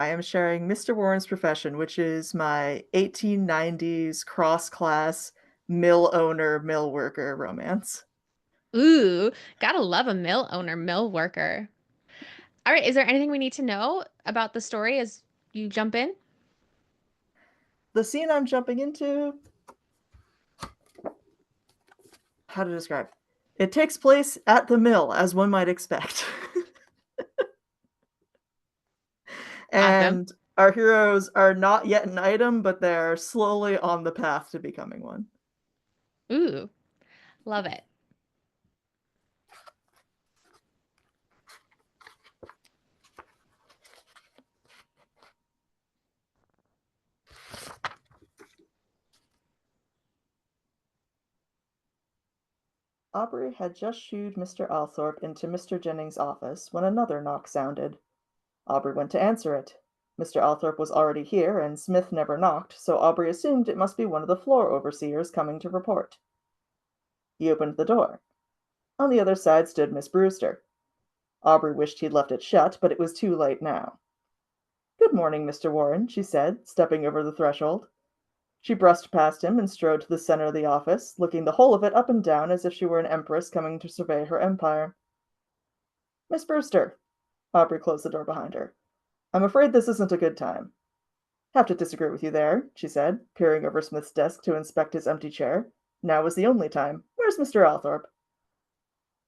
I am sharing Mr. Warren's profession, which is my 1890s cross-class mill owner, mill worker romance. Ooh, gotta love a mill owner, mill worker. All right, is there anything we need to know about the story as you jump in? The scene I'm jumping into, how to describe? It takes place at the mill, as one might expect. Awesome. And our heroes are not yet an item, but they're slowly on the path to becoming one. Ooh, love it. Aubrey had just shooed Mr. Althorp into Mr. Jennings' office when another knock sounded. Aubrey went to answer it. Mr. Althorp was already here, and Smith never knocked, so Aubrey assumed it must be one of the floor overseers coming to report. He opened the door. On the other side stood Miss Brewster. Aubrey wished he'd left it shut, but it was too late now. "Good morning, Mr. Warren," she said, stepping over the threshold. She brushed past him and strode to the center of the office, looking the whole of it up and down as if she were an empress coming to survey her empire. "Miss Brewster." Aubrey closed the door behind her. "I'm afraid this isn't a good time." "Have to disagree with you there," she said, peering over Smith's desk to inspect his empty chair. "Now is the only time. Where's Mr. Althorp?"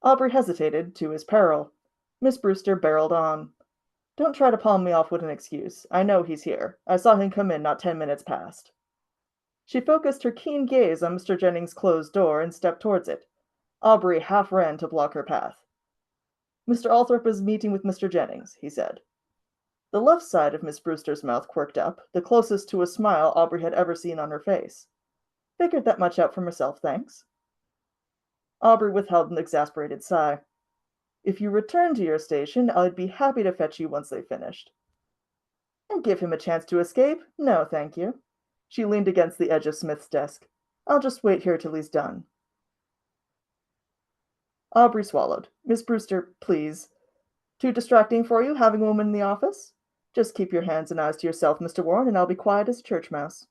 Aubrey hesitated, to his peril. Miss Brewster barreled on. "Don't try to palm me off with an excuse. I know he's here. I saw him come in not 10 minutes past." She focused her keen gaze on Mr. Jennings' closed door and stepped towards it. Aubrey half ran to block her path. "Mr. Althorp is meeting with Mr. Jennings," he said. The left side of Miss Brewster's mouth quirked up, the closest to a smile Aubrey had ever seen on her face. "Figured that much out for myself, thanks." Aubrey withheld an exasperated sigh. "If you return to your station, I'd be happy to fetch you once they've finished." "And give him a chance to escape? No, thank you." She leaned against the edge of Smith's desk. "I'll just wait here till he's done." Aubrey swallowed. "Miss Brewster, please. Too distracting for you, having a woman in the office? Just keep your hands and eyes to yourself, Mr. Warren, and I'll be quiet as a church mouse."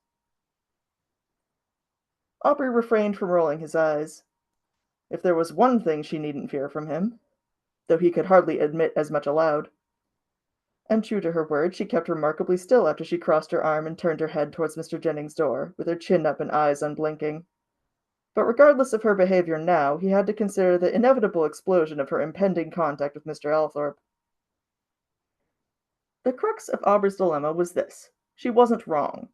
Aubrey refrained from rolling his eyes. If there was one thing she needn't fear from him, though he could hardly admit as much aloud. And true to her word, she kept remarkably still after she crossed her arm and turned her head towards Mr. Jennings' door, with her chin up and eyes unblinking. But regardless of her behavior now, he had to consider the inevitable explosion of her impending contact with Mr. Althorp. The crux of Aubrey's dilemma was this: she wasn't wrong.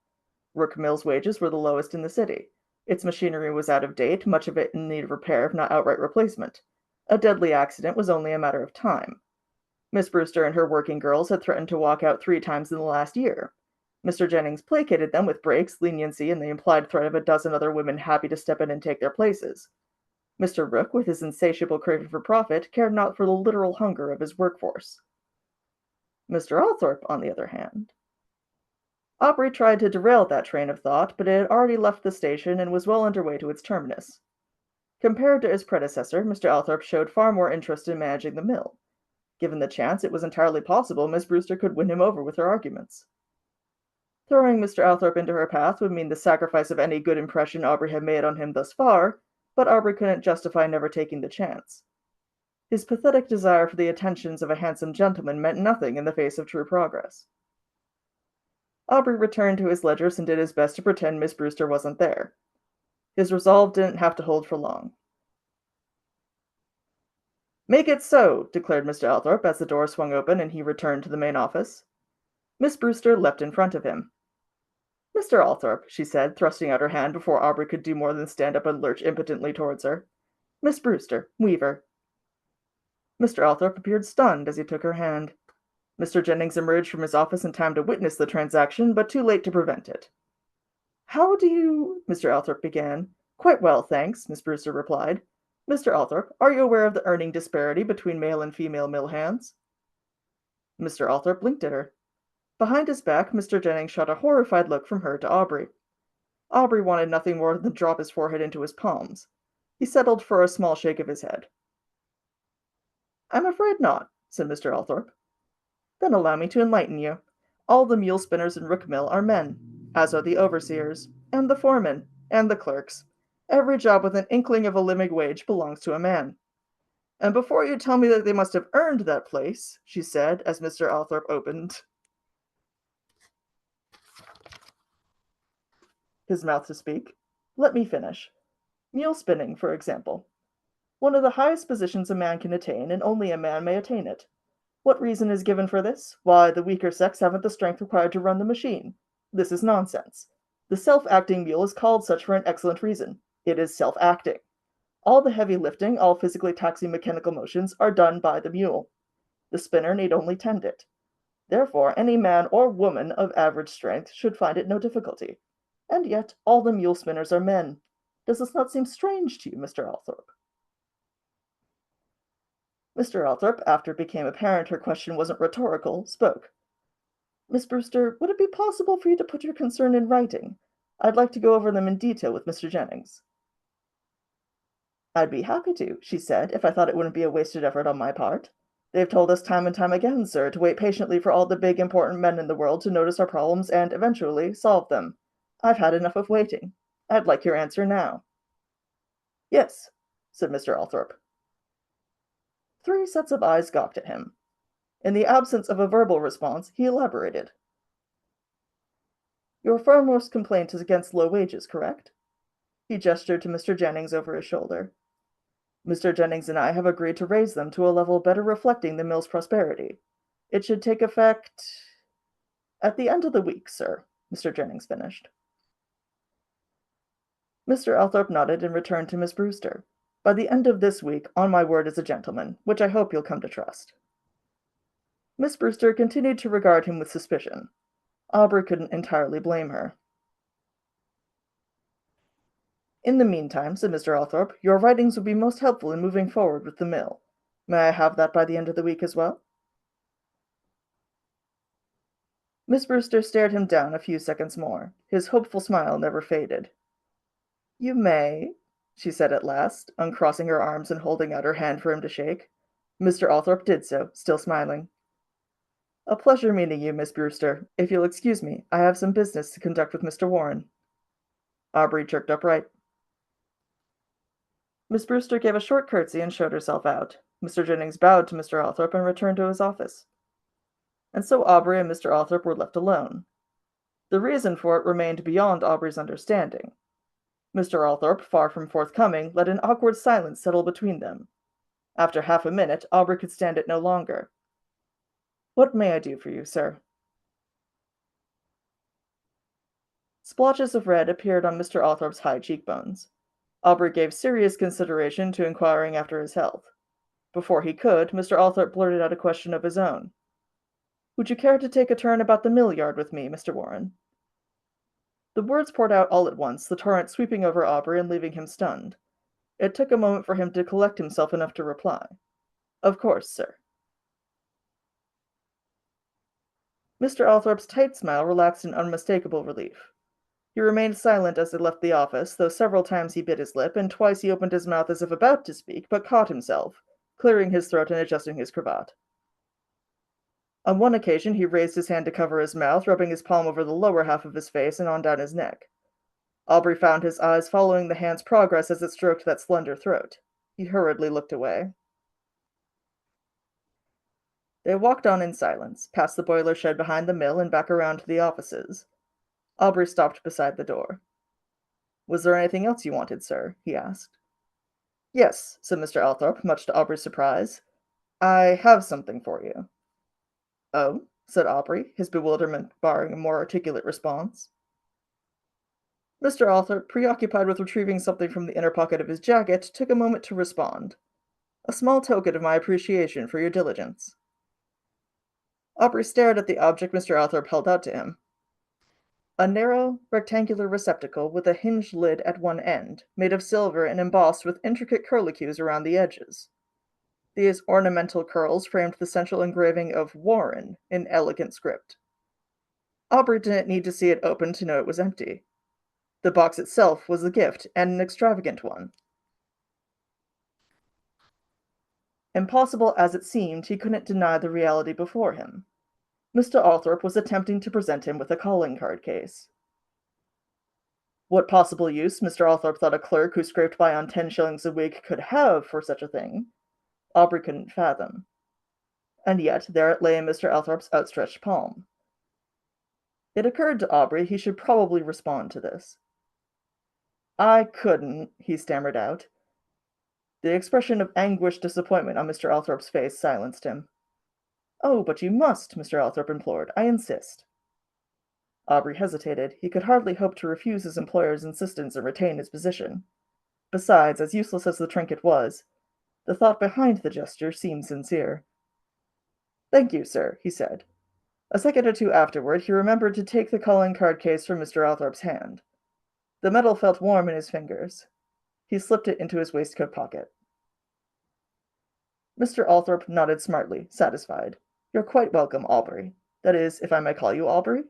Rook Mill's wages were the lowest in the city. Its machinery was out of date, much of it in need of repair, if not outright replacement. A deadly accident was only a matter of time. Miss Brewster and her working girls had threatened to walk out 3 times in the last year. Mr. Jennings placated them with breaks, leniency, and the implied threat of a dozen other women happy to step in and take their places. Mr. Rook, with his insatiable craving for profit, cared not for the literal hunger of his workforce. Mr. Althorp, on the other hand. Aubrey tried to derail that train of thought, but it had already left the station and was well under way to its terminus. Compared to his predecessor, Mr. Althorp showed far more interest in managing the mill. Given the chance, it was entirely possible Miss Brewster could win him over with her arguments. Throwing Mr. Althorp into her path would mean the sacrifice of any good impression Aubrey had made on him thus far, but Aubrey couldn't justify never taking the chance. His pathetic desire for the attentions of a handsome gentleman meant nothing in the face of true progress. Aubrey returned to his ledgers and did his best to pretend Miss Brewster wasn't there. His resolve didn't have to hold for long. "Make it so," declared Mr. Althorp as the door swung open and he returned to the main office. Miss Brewster leapt in front of him. "Mr. Althorp," she said, thrusting out her hand before Aubrey could do more than stand up and lurch impotently towards her. "Miss Brewster, Weaver." Mr. Althorp appeared stunned as he took her hand. Mr. Jennings emerged from his office in time to witness the transaction, but too late to prevent it. "How do you—" Mr. Althorp began. "Quite well, thanks," Miss Brewster replied. "Mr. Althorp, are you aware of the earning disparity between male and female mill hands?" Mr. Althorp blinked at her. Behind his back, Mr. Jennings shot a horrified look from her to Aubrey. Aubrey wanted nothing more than to drop his forehead into his palms. He settled for a small shake of his head. "I'm afraid not," said Mr. Althorp. "Then allow me to enlighten you. All the mule spinners in Rook Mill are men, as are the overseers, and the foremen, and the clerks. Every job with an inkling of a living wage belongs to a man. And before you tell me that they must have earned that place, she said, as Mr. Althorp opened his mouth to speak, let me finish. Mule spinning, for example. One of the highest positions a man can attain, and only a man may attain it. What reason is given for this? Why, the weaker sex haven't the strength required to run the machine. This is nonsense. The self-acting mule is called such for an excellent reason. It is self-acting. All the heavy lifting, all physically taxing mechanical motions are done by the mule. The spinner need only tend it. Therefore, any man or woman of average strength should find it no difficulty. And yet, all the mule spinners are men. Does this not seem strange to you, Mr. Althorp? Mr. Althorp, after it became apparent her question wasn't rhetorical, spoke. Miss Brewster, would it be possible for you to put your concern in writing? I'd like to go over them in detail with Mr. Jennings. I'd be happy to, she said, if I thought it wouldn't be a wasted effort on my part. They've told us time and time again, sir, to wait patiently for all the big, important men in the world to notice our problems and, eventually, solve them. I've had enough of waiting. I'd like your answer now. Yes, said Mr. Althorp. 3 sets of eyes gawked at him. In the absence of a verbal response, he elaborated. Your foremost complaint is against low wages, correct? He gestured to Mr. Jennings over his shoulder. Mr. Jennings and I have agreed to raise them to a level better reflecting the mill's prosperity. It should take effect at the end of the week, sir, Mr. Jennings finished. Mr. Althorp nodded and returned to Miss Brewster. By the end of this week, on my word as a gentleman, which I hope you'll come to trust. Miss Brewster continued to regard him with suspicion. Aubrey couldn't entirely blame her. In the meantime, said Mr. Althorp, your writings would be most helpful in moving forward with the mill. May I have that by the end of the week as well? Miss Brewster stared him down a few seconds more. His hopeful smile never faded. You may, she said at last, uncrossing her arms and holding out her hand for him to shake. Mr. Althorp did so, still smiling. A pleasure meeting you, Miss Brewster. If you'll excuse me, I have some business to conduct with Mr. Warren. Aubrey jerked upright. Miss Brewster gave a short curtsy and showed herself out. Mr. Jennings bowed to Mr. Althorp and returned to his office. And so Aubrey and Mr. Althorp were left alone. The reason for it remained beyond Aubrey's understanding. Mr. Althorp, far from forthcoming, let an awkward silence settle between them. After half a minute, Aubrey could stand it no longer. What may I do for you, sir? Splotches of red appeared on Mr. Althorp's high cheekbones. Aubrey gave serious consideration to inquiring after his health. Before he could, Mr. Althorp blurted out a question of his own. Would you care to take a turn about the mill yard with me, Mr. Warren? The words poured out all at once, the torrent sweeping over Aubrey and leaving him stunned. It took a moment for him to collect himself enough to reply. Of course, sir. Mr. Althorp's tight smile relaxed in unmistakable relief. He remained silent as they left the office, though several times he bit his lip, and twice he opened his mouth as if about to speak, but caught himself, clearing his throat and adjusting his cravat. On one occasion he raised his hand to cover his mouth, rubbing his palm over the lower half of his face and on down his neck. Aubrey found his eyes following the hand's progress as it stroked that slender throat. He hurriedly looked away. They walked on in silence, past the boiler shed behind the mill and back around to the offices. Aubrey stopped beside the door. Was there anything else you wanted, sir? He asked. Yes, said Mr. Althorp, much to Aubrey's surprise. I have something for you. Oh, said Aubrey, his bewilderment barring a more articulate response. Mr. Althorp, preoccupied with retrieving something from the inner pocket of his jacket, took a moment to respond. A small token of my appreciation for your diligence. Aubrey stared at the object Mr. Althorp held out to him. A narrow, rectangular receptacle with a hinged lid at one end, made of silver and embossed with intricate curlicues around the edges. These ornamental curls framed the central engraving of Warren in elegant script. Aubrey didn't need to see it open to know it was empty. The box itself was a gift, and an extravagant one. Impossible as it seemed, he couldn't deny the reality before him. Mr. Althorp was attempting to present him with a calling card case. What possible use Mr. Althorp thought a clerk who scraped by on 10 shillings a week could have for such a thing, Aubrey couldn't fathom. And yet there it lay in Mr. Althorp's outstretched palm. It occurred to Aubrey he should probably respond to this. I couldn't, he stammered out. The expression of anguished disappointment on Mr. Althorp's face silenced him. Oh, but you must, Mr. Althorp implored. I insist. Aubrey hesitated. He could hardly hope to refuse his employer's insistence and retain his position. Besides, as useless as the trinket was, the thought behind the gesture seemed sincere. Thank you, sir, he said. A second or two afterward, he remembered to take the calling card case from Mr. Althorp's hand. The metal felt warm in his fingers. He slipped it into his waistcoat pocket. Mr. Althorp nodded smartly, satisfied. You're quite welcome, Aubrey. That is, if I may call you Aubrey?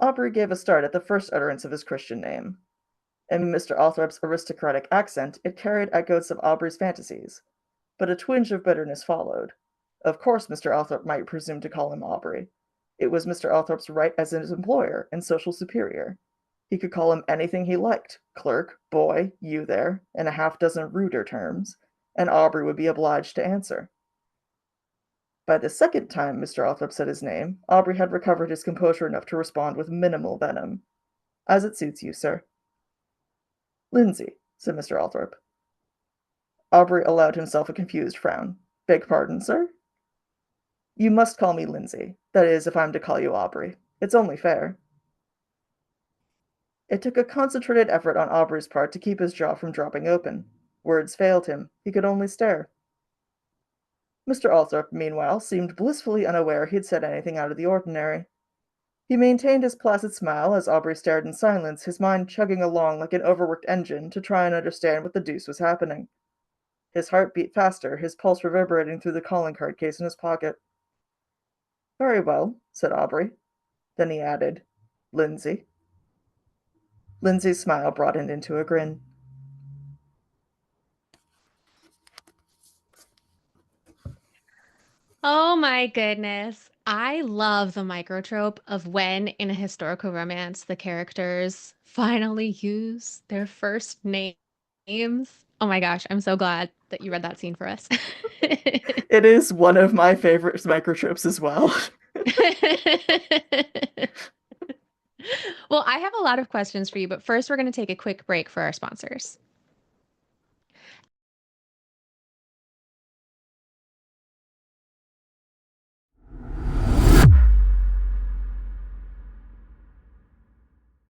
Aubrey gave a start at the first utterance of his Christian name. In Mr. Althorp's aristocratic accent, it carried echoes of Aubrey's fantasies, but a twinge of bitterness followed. Of course Mr. Althorp might presume to call him Aubrey. It was Mr. Althorp's right as his employer and social superior. He could call him anything he liked, clerk, boy, you there, and a half-dozen ruder terms, and Aubrey would be obliged to answer. By the second time Mr. Althorp said his name, Aubrey had recovered his composure enough to respond with minimal venom. As it suits you, sir. Lindsey, said Mr. Althorp. Aubrey allowed himself a confused frown. Beg pardon, sir? You must call me Lindsey. That is, if I'm to call you Aubrey. It's only fair. It took a concentrated effort on Aubrey's part to keep his jaw from dropping open. Words failed him. He could only stare. Mr. Althorp, meanwhile, seemed blissfully unaware he had said anything out of the ordinary. He maintained his placid smile as Aubrey stared in silence, his mind chugging along like an overworked engine to try and understand what the deuce was happening. His heart beat faster, his pulse reverberating through the calling card case in his pocket. Very well, said Aubrey. Then he added, Lindsey. Lindsey's smile broadened into a grin. Oh my goodness. I love the microtrope of when in a historical romance the characters finally use their first names. Oh my gosh, I'm so glad that you read that scene for us. It is one of my favorite microtropes as well. Well, I have a lot of questions for you, but first we're going to take a quick break for our sponsors.